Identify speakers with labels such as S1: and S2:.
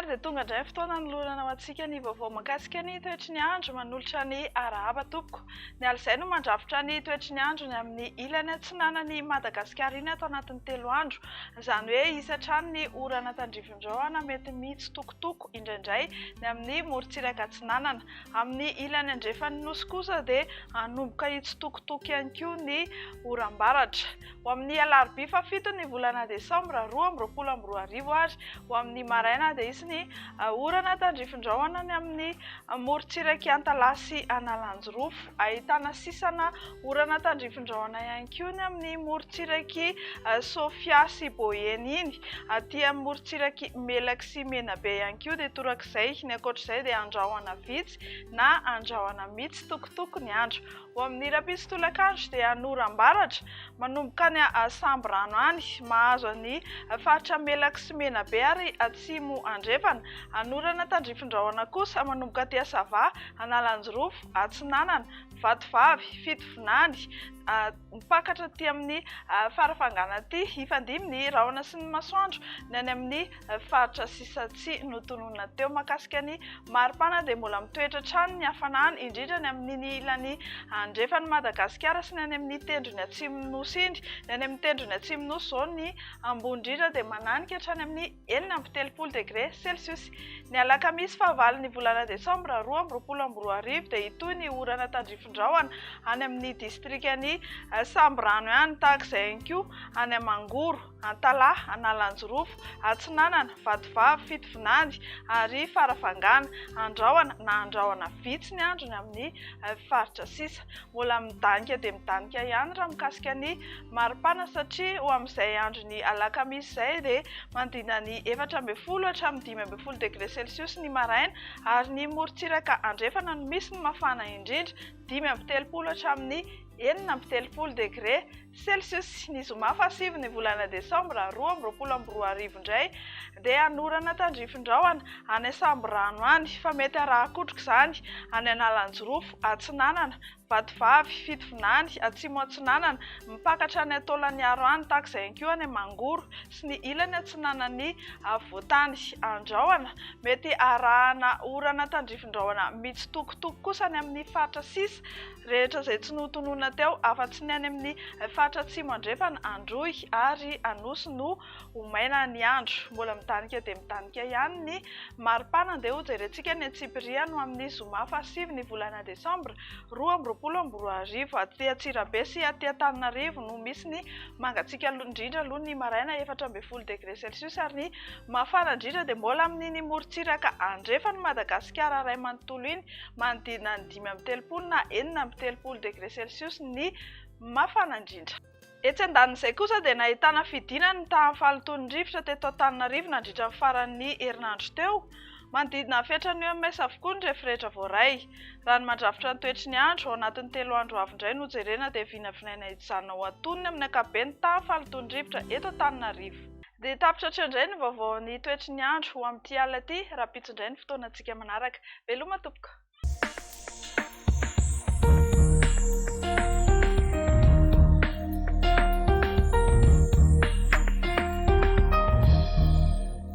S1: dia tonga indray fotoana nolorana ho antsika ny vaovao mahakasika ny toetry ny andro manolotra ny arahaba tompoko. Ny al'izay no mandrafitra ny toetry ny andro ny amin'ny ilany atsinanan'ny Madagasikara iny atao anatin'ny 3 andro. Izany hoe isatrany ny orana tandrifin-drahona mety mitsitokotoko indraindray ny amin'ny morontsiraka atsinanana. Amin'ny ilany andrefan'ny nosy kosa dia hanomboka hitsitokotoko ihany koa ny oram-baratra. Ho amin'ny alarobia fafito ny volana desambra 2024 ary ho amin'ny maraina dia isy ny orana tandrifin-drahona ny amin'ny morontsiraka Antalasy Analanjorofo. Ahitana sisana orana tandrifin-drahona ihany koa ny amin'ny morontsiraka Sofia sy Boyeny iny. Aty amin'ny morontsiraka Melaky sy Menabe ihany koa dia torak'izay. Ny ankoatr'izay dia andrahona vitsy na andrahona mitsitokotoko ny andro. Ho amin'ny rapisy tolakandro dia hanoram-baratra manomboka ny Sambrano any mahazo ny faritra Melaky sy Menabe ary atsimo andrefana. Hanorana tandrifin-drahona kosa manomboka aty Sava, Analanjorofo, Atsinanana, Vatovavy, Fitovinany, mipakatra aty amin'ny farafangana aty Ifandimy ny rahona sy ny masoandro ny any amin'ny faritra Sisatsia notonona teo. Mahakasika ny maripana dia mbola mitoetra trano ny hafanana indrindra ny amin'ny ilany andrefan'ny Madagasikara sy ny any amin'ny tendrony atsimon'ny nosy iny. Ny any amin'ny tendrony atsimon'ny nosy izao ny ambony indrindra dia mananika hatrany amin'ny 4.3 degré Celsius. Ny alakamisy fahavalo ny volana desambra 2024 dia itoy ny orana tandrifin-drahona any amin'ny distrikany Sambrano ihany tahak'izay ihany koa any Mangoro, Antala, Analanjorofo, Atsinanana, Vatovavy, Fitovinany ary farafangana. Andrahona na andrahona vitsy ny andro ny amin'ny faritra sisa. Mbola midanika dia midanika ihany raha mikasika ny maripana satria ho amin'izay andro ny alakamisy izay dia mandina ny 14 hatramin'ny 15 degré Celsius ny maraina ary ny morontsiraka andrefana no misy ny mafana indrindra 13 hatramin'ny 14 degré Celsius. Ny zoma fahasivy ny volana desambra 2024 indray dia hanorana tandrifin-drahona any Sambrano any fa mety arahakotrika izany any Analanjorofo, Atsinanana, Vatovavy, Fitovinany, Atsimo Atsinanana, mipakatra any Taolagnaro any tahak'izay ihany koa any Mangoro sy ny ilany atsinanan'ny Voatany. Andrahona mety arahana orana tandrifin-drahona mitsitokotoko kosa ny amin'ny faritra sisa rehetra izay tsy notonona teo afa-tsy ny any amin'ny faritra atsimo andrefana Androy ary Anosy no homaina ny andro. Mbola midanika dia midanika ihany ny maripana dia ho jerentsika ny Antsipiria no amin'ny zoma fahasivy ny volana desambra 2024 aty Antsirabe sy aty Antananarivo no misy ny mangatsiaka indrindra aloha ny maraina 14 degré Celsius ary ny mafana indrindra dia mbola amin'ny morontsiraka andrefan'ny Madagasikara iray manontolo iny manodidina ny 13 na 14 degré Celsius ny mafana indrindra. Etsy andanin'izay kosa dia nahitana fidinana ny tahan'ny falotony rivotra teto Antananarivo nandritra ny faran'ny herinandro teo. Manodidina fetrany eo amin'ny avokoa ny rehetrarehetra voaray. Raha ny mandrafitra ny toetry ny andro ao anatin'ny 3 andro avy indray no jerena dia vinavinaina hijanona ho antonony amin'ny ankapobeny tahan'ny falotony rivotra eto Antananarivo. Dia tapitra hatreo ny vaovao ny toetry ny andro ho amin'ity alina ity raha pitso indray ny fotoanantsika manaraka. Veloma tompoko.